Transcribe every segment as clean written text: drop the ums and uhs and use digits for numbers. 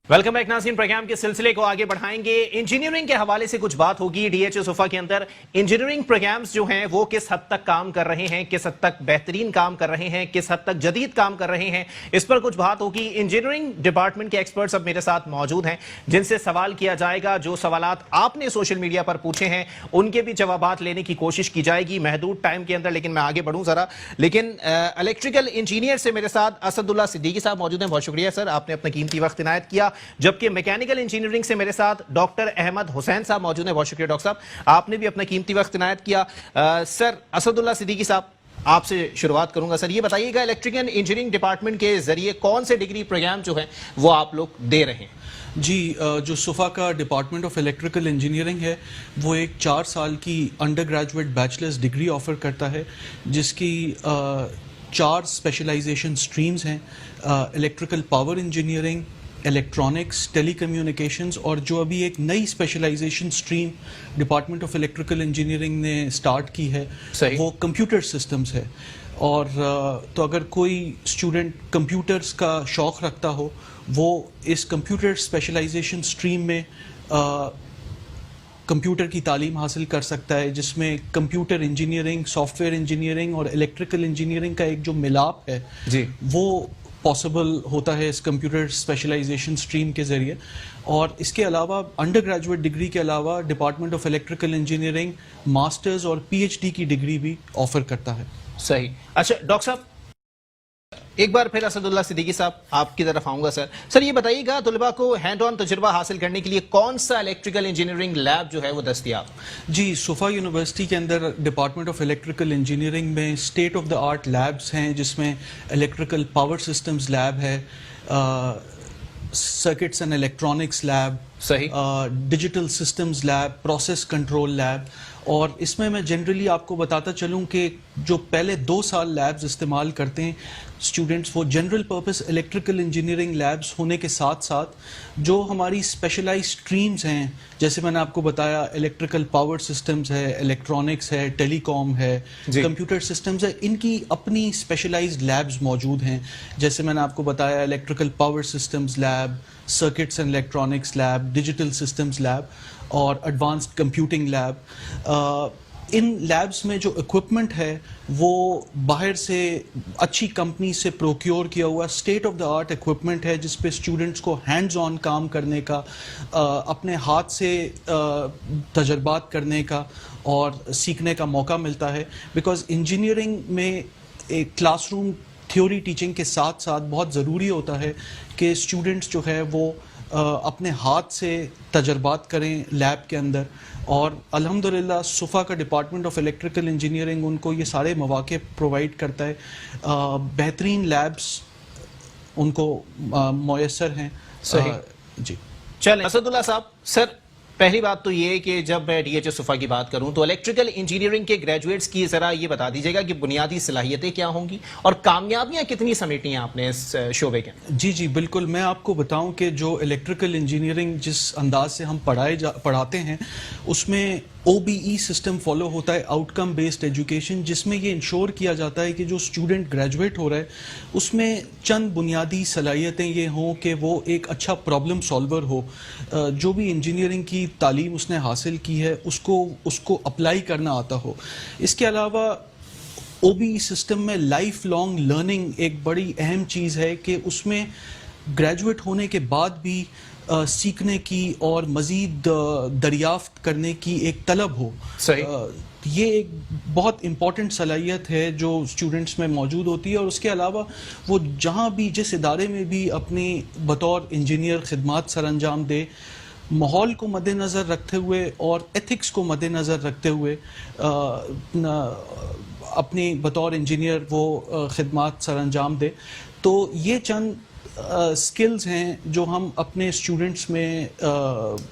Welcome back नाज़रीन। Programme के सिलसिले को आगे बढ़ाएंगे। इंजीनियरिंग के हवाले से कुछ बात होगी। डीएचए सोफा के अंदर इंजीनियरिंग प्रोग्राम्स जो हैं वो किस हद तक काम कर रहे हैं, किस हद तक बेहतरीन काम कर रहे हैं, किस हद तक जदीद काम कर रहे हैं, इस पर कुछ बात होगी। इंजीनियरिंग डिपार्टमेंट के एक्सपर्ट्स अब मेरे साथ मौजूद हैं जिनसे सवाल किया जाएगा। जो सवालात आपने सोशल मीडिया पर पूछे हैं उनके भी जवाबात लेने की कोशिश की जाएगी महदूद टाइम के अंदर। लेकिन मैं आगे बढ़ूं जरा। लेकिन इलेक्ट्रिकल इंजीनियर से मेरे साथ असदुल्ला सिद्दीकी साहब मौजूद हैं। बहुत शुक्रिया सर, आपने अपना कीमती वक्त इनायत किया। जबकि मैकेनिकल इंजीनियरिंग से मेरे साथ डॉक्टर अहमद हुसैन साहब मौजूद हैं। बहुत शुक्रिया डॉक्टर साहब, आपने भी अपना कीमती वक्त इनायत किया। सर असदुल्ला सिद्दीकी साहब, आपसे शुरुआत करूंगा। सर ये बताइएगा, इलेक्ट्रिकल इंजीनियरिंग डिपार्टमेंट के जरिए कौन से डिग्री प्रोग्राम जो है वो आप लोग दे रहे हैं? जी, जो सोफा का डिपार्टमेंट ऑफ इलेक्ट्रिकल इंजीनियरिंग है वो एक 4 साल की under graduate bachelors degree offer करता है, जिसकी 4 स्पेशलाइजेशन स्ट्रीम्स हैं। Electrical power engineering, electronics, telecommunications, और जो अभी एक नई specialisation stream department of electrical engineering ने स्टार्ट की है वो कंप्यूटर सिस्टम्स है। और तो अगर कोई स्टूडेंट कंप्यूटर्स का शौक़ रखता हो वो इस कंप्यूटर स्पेशलाइजेशन स्ट्रीम में कंप्यूटर की तालीम हासिल कर सकता है, जिसमें कंप्यूटर इंजीनियरिंग, सॉफ्टवेयर इंजीनियरिंग और इलेक्ट्रिकल इंजीनियरिंग का एक जो मिलाप है जी वो पॉसिबल होता है इस कंप्यूटर स्पेशलाइजेशन स्ट्रीम के ज़रिए। और इसके अलावा अंडर ग्रेजुएट डिग्री के अलावा department of electrical engineering masters और पीएचडी की डिग्री भी ऑफर करता है। सही। अच्छा डॉक्टर साहब, एक बार फिर असदुल्ला सिद्दीकी साहब आपकी तरफ आऊंगा। सर ये बताइएगा, तुलबा को हैंड ऑन तजुर्बा हासिल करने के लिए कौन सा इलेक्ट्रिकल इंजीनियरिंग लैब जो है वो दस्तयाब? जी, सोफा यूनिवर्सिटी के अंदर डिपार्टमेंट ऑफ इलेक्ट्रिकल इंजीनियरिंग में state of the art labs हैं, जिसमें इलेक्ट्रिकल पावर सिस्टम्स लैब है, सर्किट्स एंड इलेक्ट्रॉनिक्स लैब, सही, digital systems lab, process control lab. और इसमें मैं जनरली आपको बताता चलूं कि जो पहले 2 साल लैब्स इस्तेमाल करते हैं स्टूडेंट्स, वो general purpose electrical engineering labs होने के साथ साथ जो हमारी स्पेशलाइज्ड स्ट्रीम्स हैं, जैसे मैंने आपको बताया इलेक्ट्रिकल पावर सिस्टम्स है, इलेक्ट्रॉनिक्स है, टेलीकॉम है, कंप्यूटर सिस्टम्स है, इनकी अपनी स्पेशलाइज्ड लैब्स मौजूद हैं। जैसे मैंने आपको बताया electrical power systems lab, circuits and electronics lab, digital systems lab और एडवांस्ड कंप्यूटिंग लैब। इन लैब्स में जो इक्विपमेंट है वो बाहर से अच्छी कंपनी से प्रोक्योर किया हुआ state of the art equipment है, जिस पे स्टूडेंट्स को हैंड्स ऑन काम करने का, अपने हाथ से तजर्बात करने का और सीखने का मौका मिलता है। बिकॉज इंजीनियरिंग में एक क्लासरूम थ्योरी टीचिंग के साथ साथ बहुत ज़रूरी होता है कि स्टूडेंट्स जो है वो अपने हाथ से तजर्बात करें लैब के अंदर। और अल्हम्दुलिल्लाह सोफा का डिपार्टमेंट ऑफ इलेक्ट्रिकल इंजीनियरिंग उनको ये सारे मौके प्रोवाइड करता है। बेहतरीन लैब्स उनको मुयस्सर हैं। सही जी। चलें असदुल्ला साहब, सर पहली बात तो ये कि जब मैं डीएचए सोफा की बात करूं तो इलेक्ट्रिकल इंजीनियरिंग के ग्रेजुएट्स की जरा ये बता दीजिएगा कि बुनियादी सलाहियतें क्या होंगी और कामयाबियां कितनी समेटी हैं आपने इस शोबे के? जी बिल्कुल, मैं आपको बताऊं कि जो इलेक्ट्रिकल इंजीनियरिंग जिस अंदाज से हम पढ़ाते हैं उसमें OBE सिस्टम फॉलो होता है, आउटकम बेस्ड एजुकेशन, जिसमें ये इंश्योर किया जाता है कि जो स्टूडेंट ग्रेजुएट हो रहा है उसमें चंद बुनियादी सलाहियतें ये हों कि वो एक अच्छा प्रॉब्लम सॉल्वर हो, जो भी इंजीनियरिंग की तालीम उसने हासिल की है उसको अप्लाई करना आता हो। इसके अलावा OBE सिस्टम में लाइफ लॉन्ग लर्निंग एक बड़ी अहम चीज़ है कि उसमें ग्रेजुएट होने के बाद भी सीखने की और मज़ीद दरियाफ्त करने की एक तलब हो। सही। ये एक बहुत इम्पॉर्टेंट सलाहियत है जो स्टूडेंट्स में मौजूद होती है। और उसके अलावा वो जहाँ भी जिस इदारे में भी अपनी बतौर इंजीनियर खिदमात सर अंजाम दे, माहौल को मद्देनज़र रखते हुए और एथिक्स को मद्देनज़र रखते हुए अपनी बतौर इंजीनियर वो खिदमात सर अंजाम दे। तो ये चंद स्किल्स हैं जो हम अपने स्टूडेंट्स में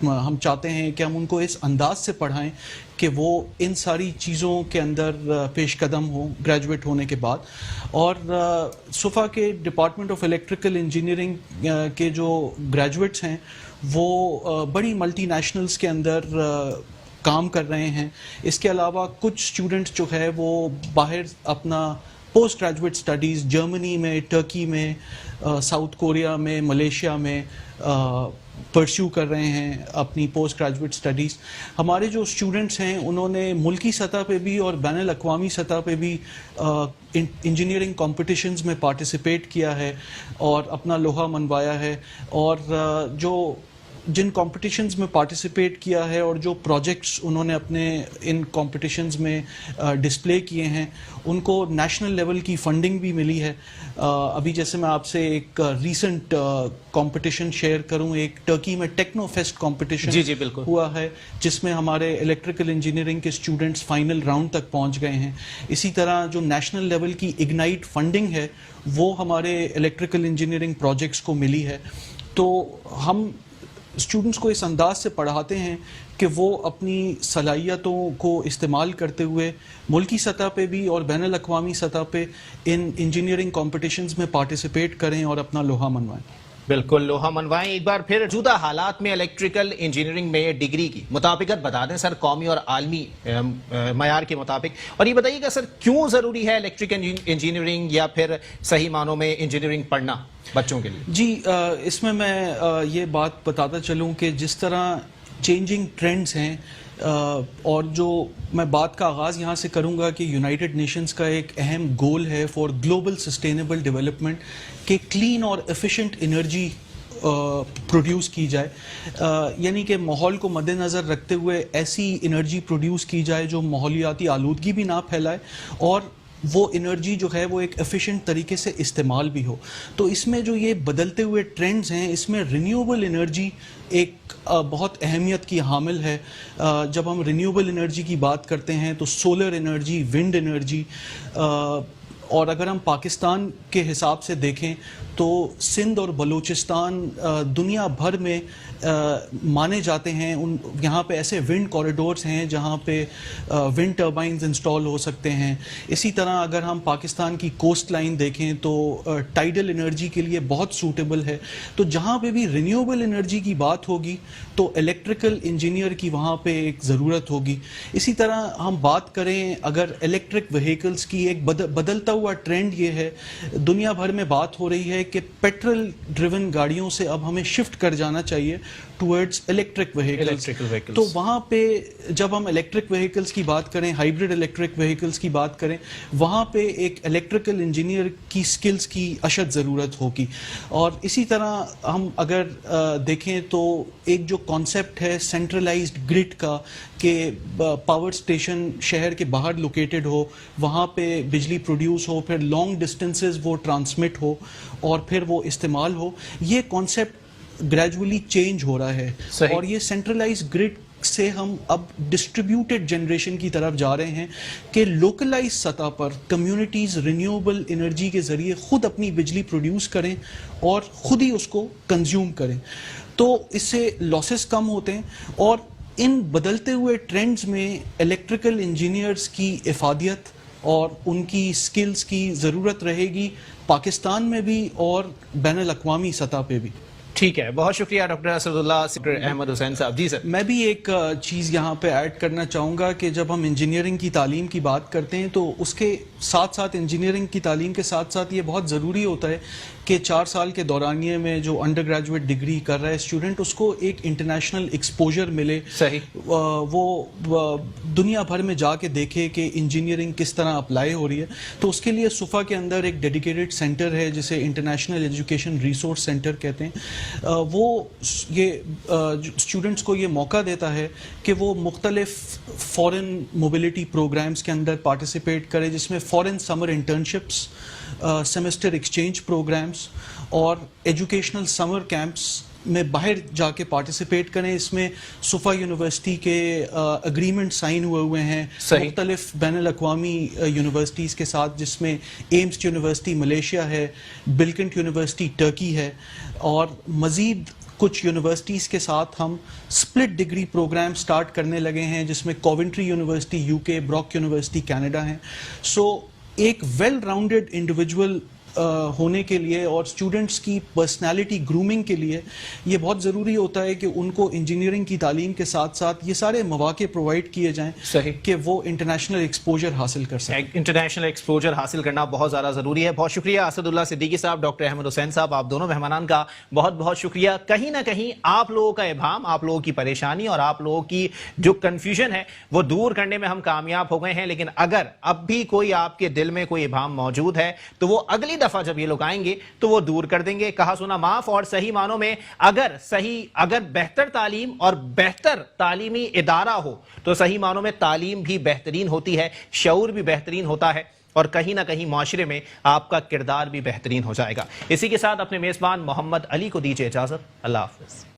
हम चाहते हैं कि हम उनको इस अंदाज से पढ़ाएं कि वो इन सारी चीज़ों के अंदर पेश कदम हो ग्रेजुएट होने के बाद। और सोफा के डिपार्टमेंट ऑफ इलेक्ट्रिकल इंजीनियरिंग के जो ग्रेजुएट्स हैं वो बड़ी मल्टीनेशनल्स के अंदर काम कर रहे हैं। इसके अलावा कुछ स्टूडेंट्स जो है वो बाहर अपना पोस्ट ग्रेजुएट स्टडीज़ जर्मनी में, टर्की में, साउथ कोरिया में, मलेशिया में परस्यू कर रहे हैं अपनी पोस्ट ग्रेजुएट स्टडीज़। हमारे जो स्टूडेंट्स हैं उन्होंने मुल्की सतह पे भी और बैनुल अक़वामी सतह पे भी इंजीनियरिंग कॉम्पिटिशन्स में पार्टिसिपेट किया है और अपना लोहा मनवाया है। और जो जिन कॉम्पिटिशन्स में पार्टिसिपेट किया है और जो प्रोजेक्ट्स उन्होंने अपने इन कॉम्पिटिशन्स में डिस्प्ले किए हैं उनको नेशनल लेवल की फंडिंग भी मिली है। अभी जैसे मैं आपसे एक रीसेंट कंपटीशन शेयर करूं, एक टर्की में टेक्नो फेस्ट कॉम्पिटिशन जी बिल्कुल हुआ है जिसमें हमारे इलेक्ट्रिकल इंजीनियरिंग के स्टूडेंट्स फाइनल राउंड तक पहुंच गए हैं। इसी तरह जो नेशनल लेवल की इग्नाइट फंडिंग है वो हमारे इलेक्ट्रिकल इंजीनियरिंग प्रोजेक्ट्स को मिली है। तो हम स्टूडेंट्स को इस अंदाज से पढ़ाते हैं कि वो अपनी सलाहियतों को इस्तेमाल करते हुए मुल्की सतह पे भी और बैनुल अक़वामी सतह पे इन इंजीनियरिंग कॉम्पिटिशन्स में पार्टिसिपेट करें और अपना लोहा मनवाएं। बिल्कुल, लोहा मनवाएं। एक बार फिर मौजूदा हालात में इलेक्ट्रिकल इंजीनियरिंग में डिग्री की मुताबिकत बता दें सर, कौमी और आलमी मयार के मुताबिक। और ये बताइएगा सर, क्यों ज़रूरी है इलेक्ट्रिकल इंजीनियरिंग या फिर सही मानों में इंजीनियरिंग पढ़ना बच्चों के लिए? जी, इसमें मैं ये बात बताता चलूँ कि जिस तरह चेंजिंग ट्रेंड्स हैं और जो मैं बात का आगाज़ यहाँ से करूँगा कि यूनाइटेड नेशंस का एक अहम गोल है फॉर ग्लोबल सस्टेनेबल डेवलपमेंट कि क्लीन और एफिशिएंट एनर्जी प्रोड्यूस की जाए, यानी कि माहौल को मद्देनज़र रखते हुए ऐसी एनर्जी प्रोड्यूस की जाए जो माहौलियाती आलूदगी भी ना फैलाए और वो एनर्जी जो है वो एक एफिशिएंट तरीके से इस्तेमाल भी हो। तो इसमें जो ये बदलते हुए ट्रेंड्स हैं इसमें रिन्यूएबल एनर्जी एक बहुत अहमियत की हामिल है। जब हम रिन्यूएबल एनर्जी की बात करते हैं तो सोलर एनर्जी, विंड एनर्जी, और अगर हम पाकिस्तान के हिसाब से देखें तो सिंध और बलूचिस्तान दुनिया भर में माने जाते हैं। यहाँ पे ऐसे विंड कॉरिडोर्स हैं जहाँ पे विंड टर्बाइंस इंस्टॉल हो सकते हैं। इसी तरह अगर हम पाकिस्तान की कोस्ट लाइन देखें तो टाइडल एनर्जी के लिए बहुत सूटेबल है। तो जहाँ पे भी रिन्यूएबल एनर्जी की बात होगी तो इलेक्ट्रिकल इंजीनियर की वहाँ पे एक ज़रूरत होगी। इसी तरह हम बात करें अगर इलेक्ट्रिक व्हीकल्स की, एक बदलता हुआ ट्रेंड ये है, दुनिया भर में बात हो रही है कि पेट्रोल ड्रिवन गाड़ियों से अब हमें शिफ्ट कर जाना चाहिए टुवर्ड्स इलेक्ट्रिक व्हीकल्स। तो वहाँ पे जब हम इलेक्ट्रिक व्हीकल्स की बात करें, हाइब्रिड इलेक्ट्रिक व्हीकल्स की बात करें, वहाँ पे एक इलेक्ट्रिकल इंजीनियर की स्किल्स की अशद ज़रूरत होगी। और इसी तरह हम अगर देखें तो एक जो कॉन्सेप्ट है सेंट्रलाइज्ड ग्रिड का कि पावर स्टेशन शहर के बाहर लोकेटेड हो, वहाँ पे बिजली प्रोड्यूस हो, फिर लॉन्ग डिस्टेंसेस वो ट्रांसमिट हो और फिर वो इस्तेमाल हो, ये कॉन्सेप्ट ग्रेजुअली चेंज हो रहा है। और ये सेंट्रलाइज्ड ग्रिड से हम अब डिस्ट्रीब्यूटेड जनरेशन की तरफ जा रहे हैं कि लोकलाइज सतह पर कम्युनिटीज रिन्यूएबल एनर्जी के जरिए खुद अपनी बिजली प्रोड्यूस करें और खुद ही उसको कंज्यूम करें। तो इससे लॉसेस कम होते हैं और इन बदलते हुए ट्रेंड्स में इलेक्ट्रिकल इंजीनियर्स की इफादियत और उनकी स्किल्स की ज़रूरत रहेगी पाकिस्तान में भी और बैनुल अक़वामी सतह पे भी। ठीक है, बहुत शुक्रिया डॉक्टर असदुल्लाह, डॉक्टर अहमद हुसैन साहब। जी सर, मैं भी एक चीज़ यहाँ पे ऐड करना चाहूँगा कि जब हम इंजीनियरिंग की तालीम की बात करते हैं तो उसके साथ साथ इंजीनियरिंग की तालीम के साथ साथ ये बहुत ज़रूरी होता है कि 4 साल के दौरानिए में जो अंडर ग्रेजुएट डिग्री कर रहा है स्टूडेंट, उसको एक इंटरनेशनल एक्सपोजर मिले। सही, वो दुनिया भर में जाके देखे कि इंजीनियरिंग किस तरह अप्लाई हो रही है। तो उसके लिए सुफा के अंदर एक डेडिकेटेड सेंटर है जिसे इंटरनेशनल एजुकेशन रिसोर्स सेंटर कहते हैं। वो ये स्टूडेंट्स को ये मौका देता है कि वो मुख्तलिफ फॉरेन मोबिलिटी प्रोग्राम्स के अंदर पार्टिसिपेट करें, जिसमें foreign summer internships, semester exchange programmes और एजुकेशनल समर कैंप्स में बाहर जाके पार्टिसिपेट करें। इसमें सुफा यूनिवर्सिटी के अग्रीमेंट साइन हुए हैं मुख्तलिफ बैनुल अक़वामी यूनिवर्सिटीज़ के साथ, जिसमें एम्स यूनिवर्सिटी मलेशिया है, बिलकिंट यूनिवर्सिटी टर्की है और मज़ीद कुछ यूनिवर्सिटीज़ के साथ हम स्प्लिट डिग्री प्रोग्राम स्टार्ट करने लगे हैं, जिसमें Coventry university UK, Brock university Canada हैं। सो एक वेल राउंडेड इंडिविजुअल ہونے کے لیے اور اسٹوڈنٹس کی پرسنالٹی گرومنگ کے لیے یہ بہت ضروری ہوتا ہے کہ ان کو انجینئرنگ کی تعلیم کے ساتھ ساتھ یہ سارے مواقع پرووائڈ کیے جائیں صحیح کہ وہ انٹرنیشنل ایکسپوجر حاصل کر سکیں. انٹرنیشنل ایکسپوجر حاصل کرنا بہت زیادہ ضروری ہے. بہت شکریہ اسد اللہ صدیقی صاحب, ڈاکٹر احمد حسین صاحب, آپ دونوں مہمانان کا بہت بہت شکریہ. کہیں نہ کہیں آپ لوگوں کا ابہام, آپ لوگوں کی پریشانی اور آپ لوگوں کی جو کنفیوژن ہے وہ دور کرنے میں ہم کامیاب ہو گئے ہیں. لیکن اگر اب بھی کوئی آپ کے دل میں کوئی ابہام موجود ہے تو وہ اگلی دفعہ جب یہ لوگ آئیں گے تو وہ دور کر دیں گے. کہا سنا معاف, اور صحیح معنوں میں اگر بہتر تعلیم اور بہتر تعلیمی ادارہ ہو تو صحیح معنوں میں تعلیم بھی بہترین ہوتی ہے, شعور بھی بہترین ہوتا ہے, اور کہیں نہ کہیں معاشرے میں آپ کا کردار بھی بہترین ہو جائے گا. اسی کے ساتھ اپنے میزبان محمد علی کو دیجیے اجازت. اللہ حافظ.